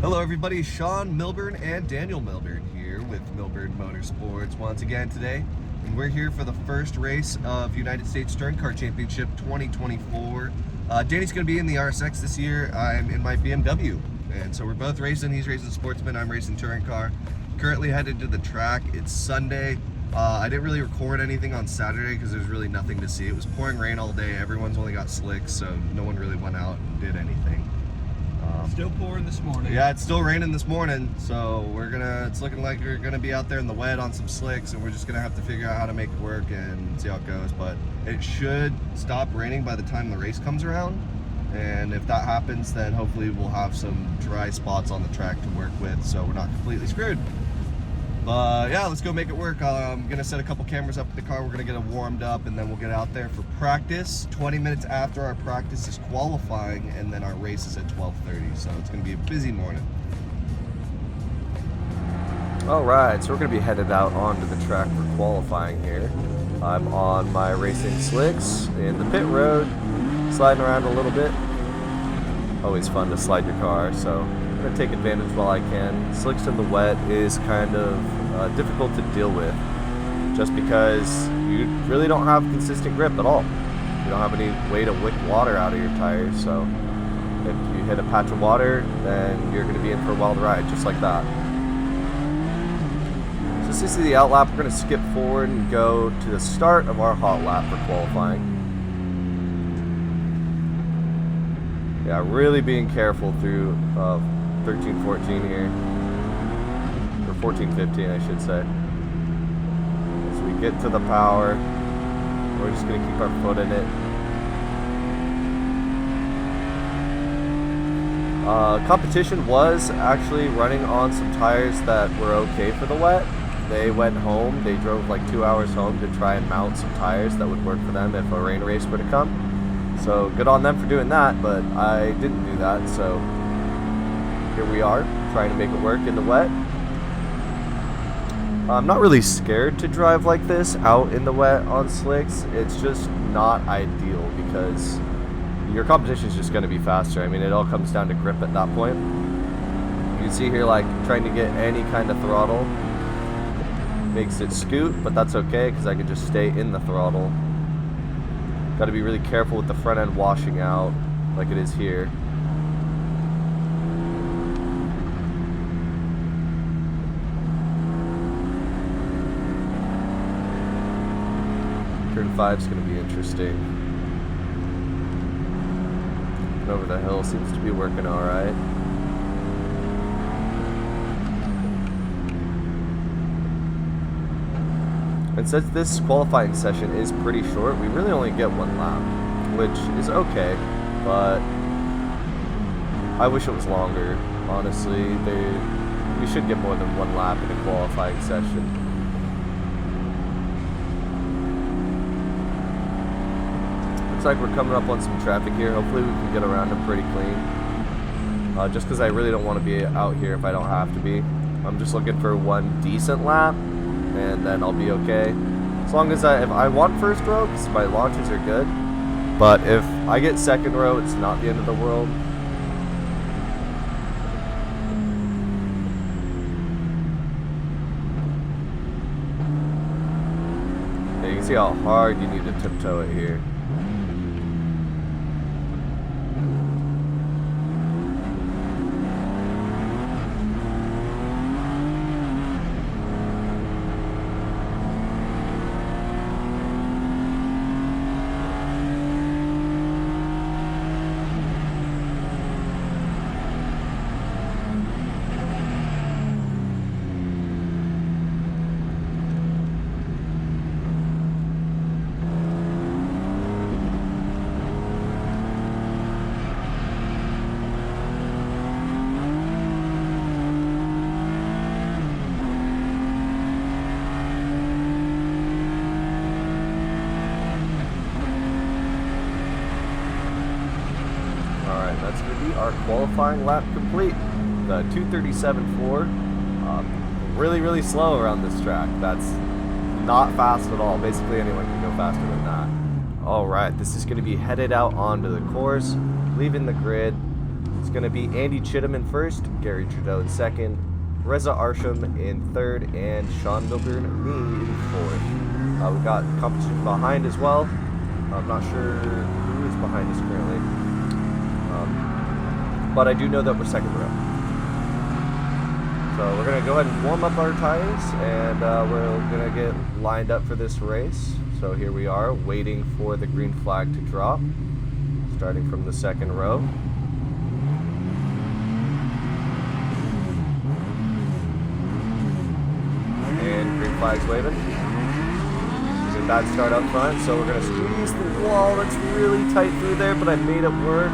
Hello everybody, Sean Milburn and Daniel Milburn here with Milburn Motorsports once again today. And we're here for the first race of United States Touring Car Championship 2024. Danny's going to be in the RSX this year. I'm in my BMW. And so we're both racing. He's racing Sportsman, I'm racing Touring Car. Currently headed to the track. It's Sunday. I didn't really record anything on Saturday because there's really nothing to see. It was pouring rain all day. Everyone's only got slicks, so no one really went out and did anything. Still pouring this morning. Yeah, it's still raining this morning, so it's looking like we're gonna be out there in the wet on some slicks, and we're just gonna have to figure out how to make it work and see how it goes. But it should stop raining by the time the race comes around, and if that happens, then hopefully we'll have some dry spots on the track to work with, so we're not completely screwed. But yeah, let's go make it work. I'm gonna set a couple cameras up in the car. We're gonna get it warmed up, and then we'll get out there for practice. 20 minutes after our practice is qualifying, and then our race is at 12:30. So it's gonna be a busy morning. All right, so we're gonna be headed out onto the track for qualifying here. I'm on my racing slicks in the pit road, sliding around a little bit. Always fun to slide your car, so I'm gonna take advantage while I can. Slicks in the wet is kind of difficult to deal with, just because you really don't have consistent grip at all. You don't have any way to wick water out of your tires, so if you hit a patch of water, then you're gonna be in for a wild ride, just like that. So this is the out lap. We're gonna skip forward and go to the start of our hot lap for qualifying. Yeah, really being careful through 13-14 here, or 14-15 I should say. As we get to the power, we're just going to keep our foot in it. Competition was actually running on some tires that were okay for the wet. They went home, they drove like 2 hours home to try and mount some tires that would work for them if a rain race were to come. So good on them for doing that, but I didn't do that, so here we are, trying to make it work in the wet. I'm not really scared to drive like this out in the wet on slicks. It's just not ideal because your competition is just going to be faster. I mean, it all comes down to grip at that point. You can see here, like, trying to get any kind of throttle makes it scoot, but that's okay because I can just stay in the throttle. Got to be really careful with the front end washing out like it is here. Turn 5 is going to be interesting. And over the hill seems to be working all right. And since this qualifying session is pretty short, we really only get one lap, which is okay, but I wish it was longer, honestly. We should get more than one lap in a qualifying session. Looks like we're coming up on some traffic here. Hopefully we can get around them pretty clean. Just because I really don't want to be out here if I don't have to be. I'm just looking for one decent lap, and then I'll be okay. As long as if I want first row, because my launches are good. But if I get second row, it's not the end of the world. Yeah, you can see how hard you need to tiptoe it here. That's going to be our qualifying lap complete. The 2:37.4. Really, really slow around this track. That's not fast at all. Basically, anyone can go faster than that. Alright, this is going to be headed out onto the course, leaving the grid. Let's going to be Andy Chittum in first, Gary Trudeau in second, Reza Arsham in third, and Sean Milburn, me in fourth. We've got competition behind as well. I'm not sure who is behind us currently, but I do know that we're second row. So we're going to go ahead and warm up our tires, and we're going to get lined up for this race. So here we are, waiting for the green flag to drop, starting from the second row. And green flag's waving. It's a bad start up front, so we're going to squeeze the wall. That's really tight through there, but I made it work.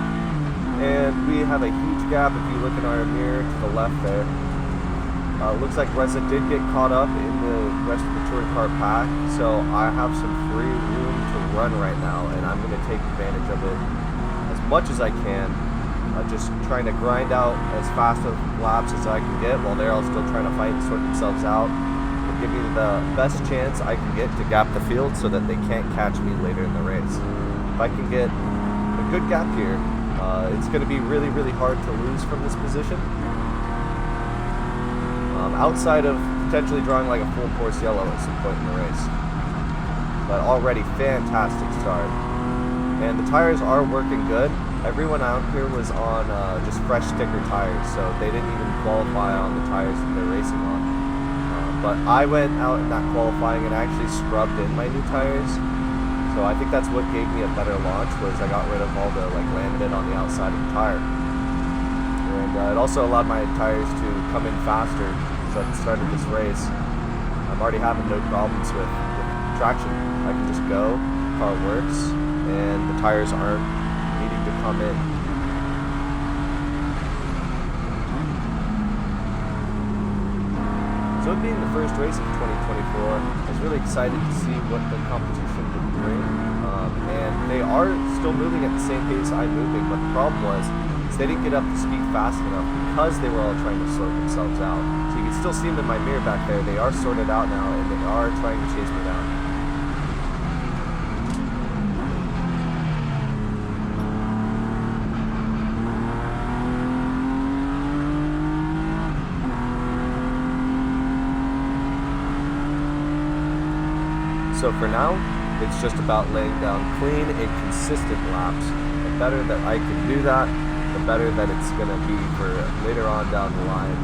And we have a huge gap if you look in our mirror to the left there. Looks like Reza did get caught up in the rest of the touring car pack, so I have some free room to run right now, and I'm going to take advantage of it as much as I can. Just trying to grind out as fast of laps as I can get while they're all still trying to fight and sort themselves out. It'll give me the best chance I can get to gap the field so that they can't catch me later in the race. If I can get a good gap here, it's going to be really, really hard to lose from this position. Outside of potentially drawing like a full course yellow at some point in the race. But already fantastic start. And the tires are working good. Everyone out here was on just fresh sticker tires, so they didn't even qualify on the tires that they're racing on. But I went out in that qualifying and actually scrubbed in my new tires. So I think that's what gave me a better launch, was I got rid of all the laminate on the outside of the tire. And it also allowed my tires to come in faster. So at the start of this race, I'm already having no problems with traction. I can just go, the car works, and the tires aren't needing to come in. So it being the first race of 2024, I was really excited to see what the competition would bring. And they are still moving at the same pace I'm moving, but the problem was they didn't get up to speed fast enough because they were all trying to sort themselves out. So you can still see them in my mirror back there. They are sorted out now, and they are trying to chase me down. So for now, it's just about laying down clean and consistent laps. The better that I can do that, the better that it's going to be for later on down the line,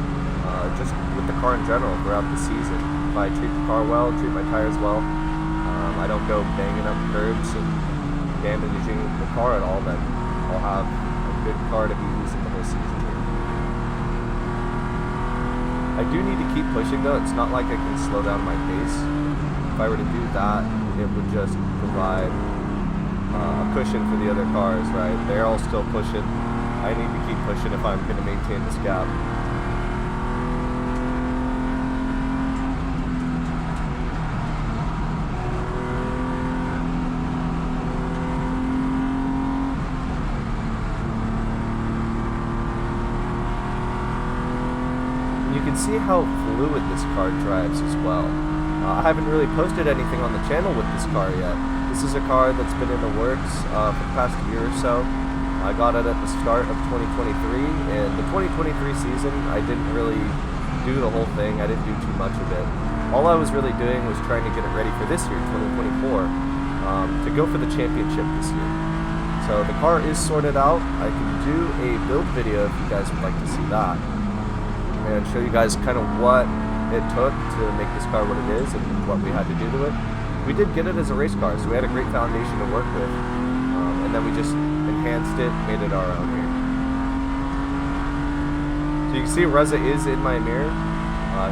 just with the car in general throughout the season. If I treat the car well, treat my tires well, I don't go banging up curbs and damaging the car at all, then I'll have a good car to be using the whole season here. I do need to keep pushing though. It's not like I can slow down my pace. If I were to do that, it would just provide a cushion for the other cars, right? They're all still pushing. I need to keep pushing if I'm going to maintain this gap. And you can see how fluid this car drives as well. I haven't really posted anything on the channel with this car yet. This is a car that's been in the works for the past year or so. I got it at the start of 2023, and the 2023 season, I didn't really do the whole thing. I didn't do too much of it. All I was really doing was trying to get it ready for this year, 2024, to go for the championship this year. So the car is sorted out. I can do a build video if you guys would like to see that, and show you guys kind of what it took to make this car what it is and what we had to do to it. We did get it as a race car, so we had a great foundation to work with, and then we just enhanced it, made it our own here. So you can see Reza is in my mirror.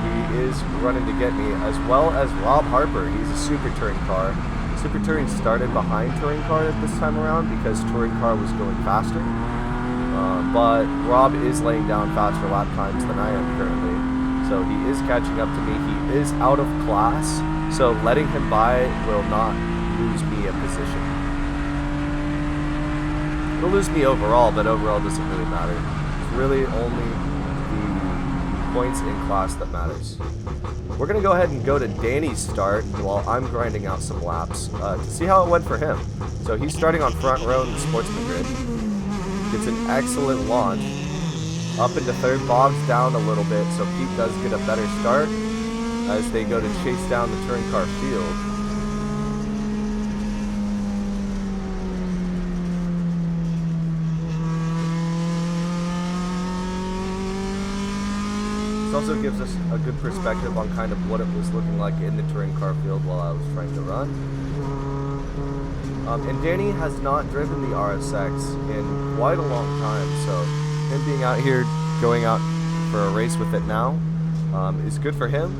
He is running to get me, as well as Rob Harper. He's a Super Touring car. Super Touring started behind Touring car at this time around because Touring car was going faster. But Rob is laying down faster lap times than I am currently. So he is catching up to me. He is out of class, so letting him by will not lose me a position. It'll lose me overall, but overall doesn't really matter. It's really only the points in class that matters. We're going to go ahead and go to Danny's start while I'm grinding out some laps to see how it went for him. So he's starting on front row in the sportsman grid. Gets an excellent launch. Up into third, bogs down a little bit, so Pete does get a better start as they go to chase down the touring car field. This also gives us a good perspective on kind of what it was looking like in the touring car field while I was trying to run. And Danny has not driven the RSX in quite a long time, so him being out here, going out for a race with it now, is good for him.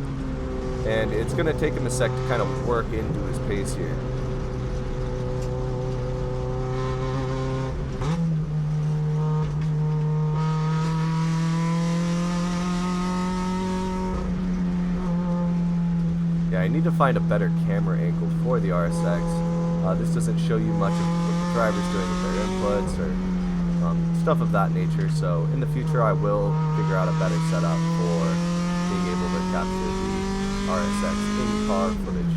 And it's going to take him a sec to kind of work into his pace here. Yeah, I need to find a better camera angle for the RSX. This doesn't show you much of what the driver's doing with their inputs or stuff of that nature, so in the future I will figure out a better setup for being able to capture the RSX in-car footage.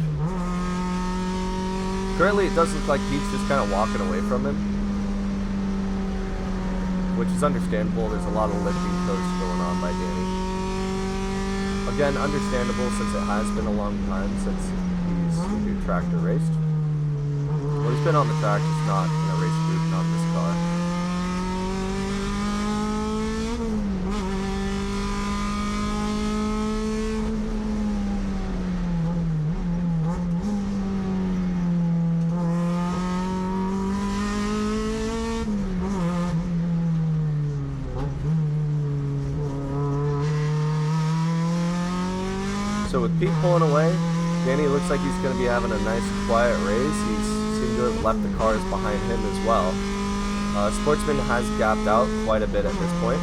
Currently it does look like Pete's just kind of walking away from him, which is understandable. There's a lot of lifting coast going on by Danny. Again, understandable since it has been a long time since he's tractor raced. Well, he's been on the track, just not in a race group, not in this car. So with Pete pulling away, Danny looks like he's going to be having a nice quiet race. He's seemed to have left the cars behind him as well. Sportsman has gapped out quite a bit at this point.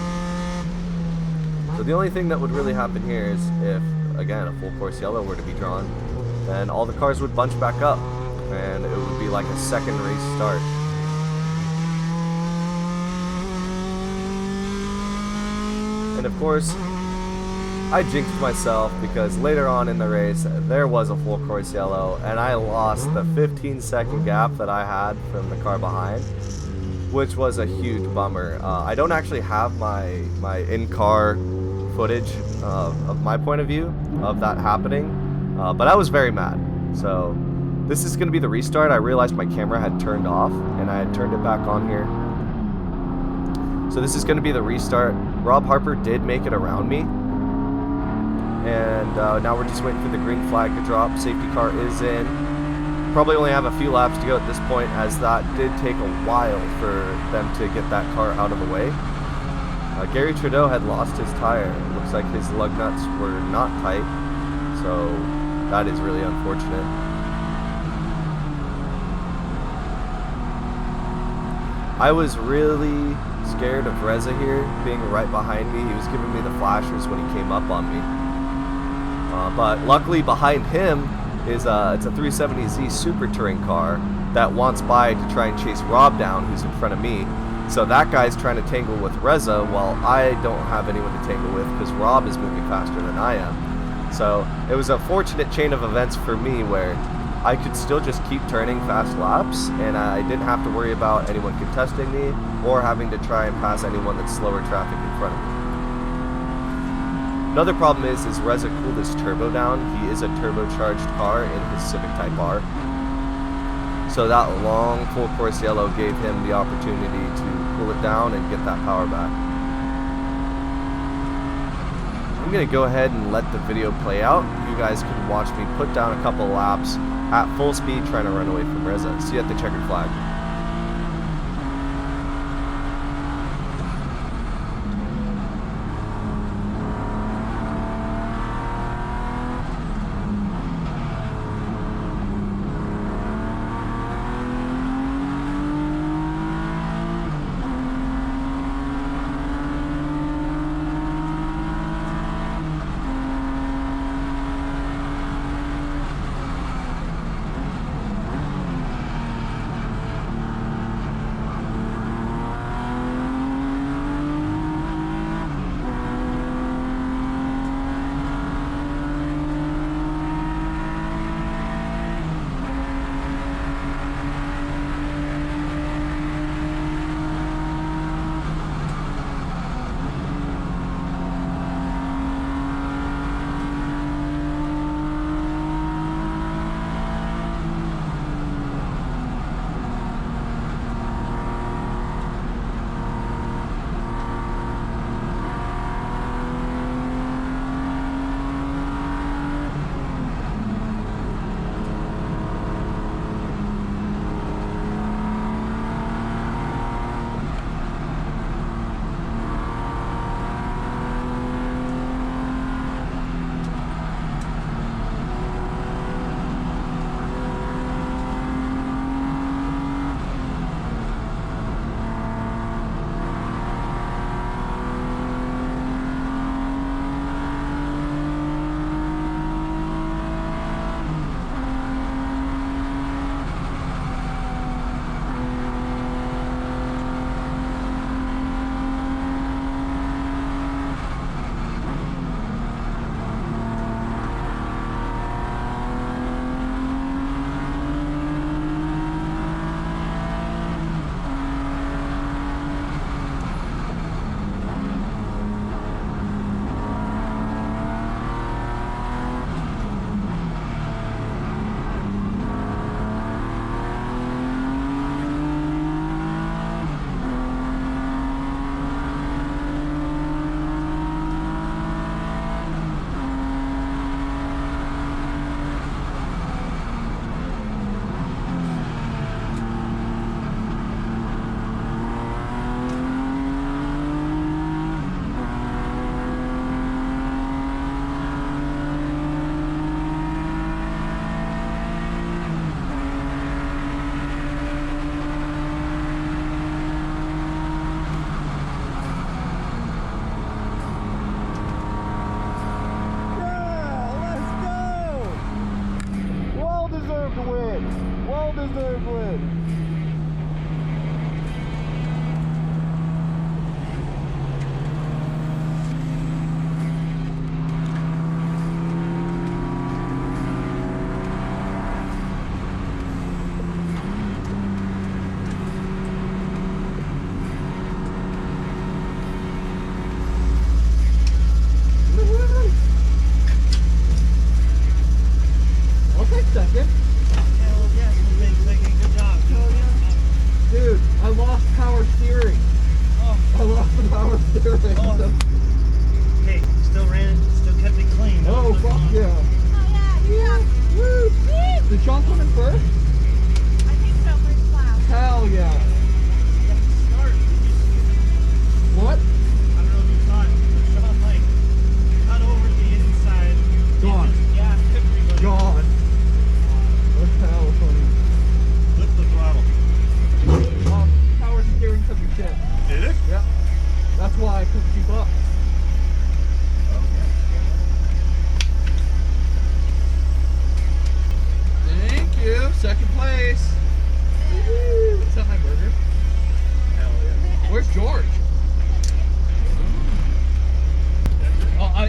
So the only thing that would really happen here is if, again, a full course yellow were to be drawn, then all the cars would bunch back up, and it would be like a second race start. And of course, I jinxed myself because later on in the race there was a full course yellow and I lost the 15-second gap that I had from the car behind, which was a huge bummer. I don't actually have my in-car footage of my point of view of that happening, but I was very mad. So this is going to be the restart. I realized my camera had turned off and I had turned it back on here. So this is going to be the restart. Rob Harper did make it around me. And now we're just waiting for the green flag to drop. Safety car is in. Probably only have a few laps to go at this point, as that did take a while for them to get that car out of the way. Gary Trudeau had lost his tire. It looks like his lug nuts were not tight, so that is really unfortunate. I was really scared of Reza here being right behind me. He was giving me the flashers when he came up on me. But luckily behind him is it's a 370Z Super Touring car that wants by to try and chase Rob down, who's in front of me. So that guy's trying to tangle with Reza while I don't have anyone to tangle with because Rob is moving faster than I am. So it was a fortunate chain of events for me where I could still just keep turning fast laps and I didn't have to worry about anyone contesting me or having to try and pass anyone that's slower traffic in front of me. Another problem is Reza cooled his turbo down. He is a turbocharged car in his Civic Type R. So that long full course yellow gave him the opportunity to cool it down and get that power back. I'm going to go ahead and let the video play out. You guys can watch me put down a couple laps at full speed trying to run away from Reza. See you at the checkered flag.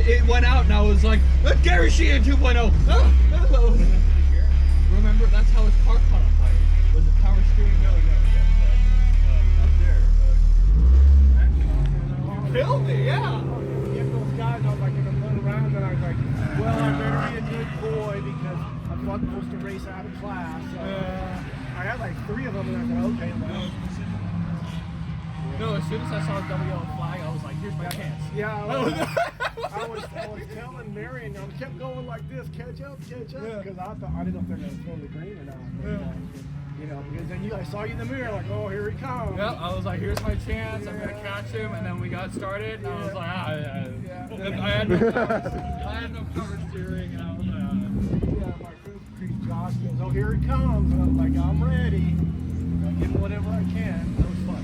it went out, and I was like, "Let's Gary Sheehan 2.0." Remember, that's how his car caught on fire. Was the power steering? No, up there. You killed me, yeah. Get those guys, I was like, gonna run around, and I was like, well, I better be a good boy because I'm not supposed to race out of class. So I had like 3 of them, and I said, okay, well. No, as soon as I saw the double yellow flag, I was like, here's my chance. Yeah, I was telling Marion, I kept going like this, catch up, because I thought, I didn't know if they're going to throw the green or not. You know, because then I saw you in the mirror, like, oh, here he comes. Yep, I was like, here's my chance, I'm going to catch him, and then we got started, and I was like, I had no power steering, and I was like, my crew Josh goes, oh, here he comes, and I'm like, I'm ready. I give him whatever I can. That was fun.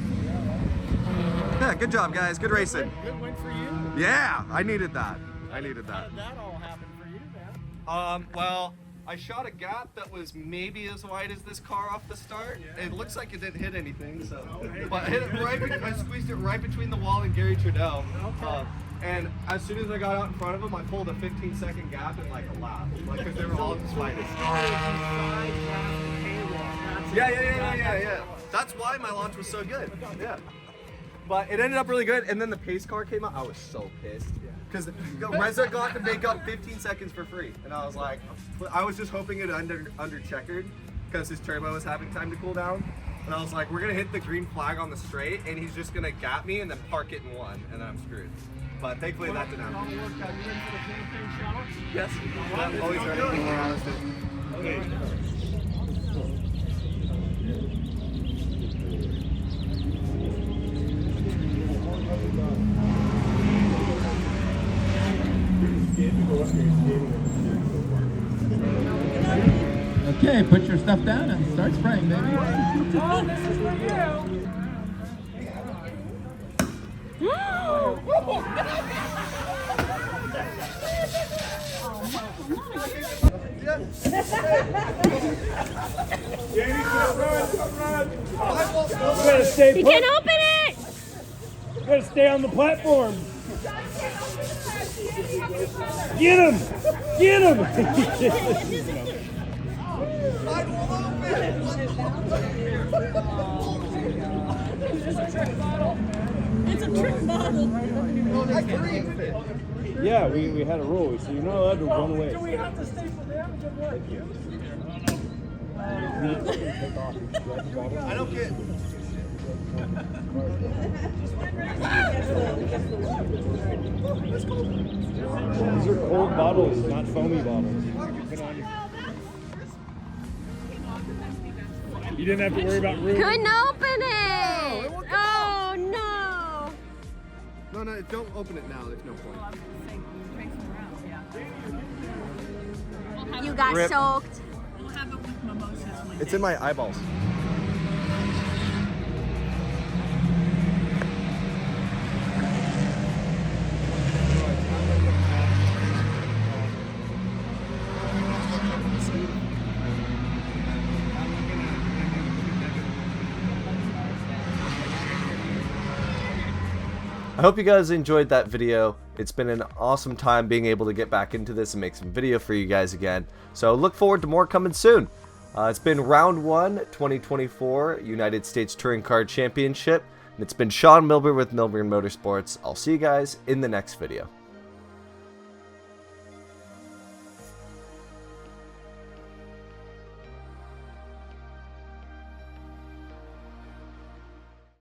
Yeah, good job, guys. Good racing. Good win for you. Yeah, I needed that. I needed How that. did that all happen for you, man? Well, I shot a gap that was maybe as wide as this car off the start. It looks like it didn't hit anything, so. But I hit it right. I squeezed it right between the wall and Gary Trudeau. And as soon as I got out in front of him, I pulled a 15-second gap in like a lap, like because they were all just fighting. Yeah. That's why my launch was so good. Yeah. But it ended up really good, and then the pace car came out. I was so pissed because Reza got to make up 15 seconds for free, and I was like, I was just hoping it under checkered because his turbo was having time to cool down, and I was like, we're gonna hit the green flag on the straight, and he's just gonna gap me and then park it in 1, and then I'm screwed. But thankfully that didn't happen. Yes. Always ready. Okay, put your stuff down and start spraying, baby. Oh, this is for you. You can't open it! You gotta stay on the platform. Get him! Get him! It's a trick bottle. Yeah, we had a rule, so you're not allowed to run away. Do we have to stay for them? I don't get. These are cold bottles, not foamy bottles. You didn't have to worry about room. Couldn't open it! Oh no! No, don't open it now. There's no point. You got Rip. soaked. It's in my eyeballs. I hope you guys enjoyed that video. It's been an awesome time being able to get back into this and make some video for you guys again. So look forward to more coming soon. It's been round 1, 2024 United States Touring Car Championship. And it's been Sean Milburn with Milburn Motorsports. I'll see you guys in the next video.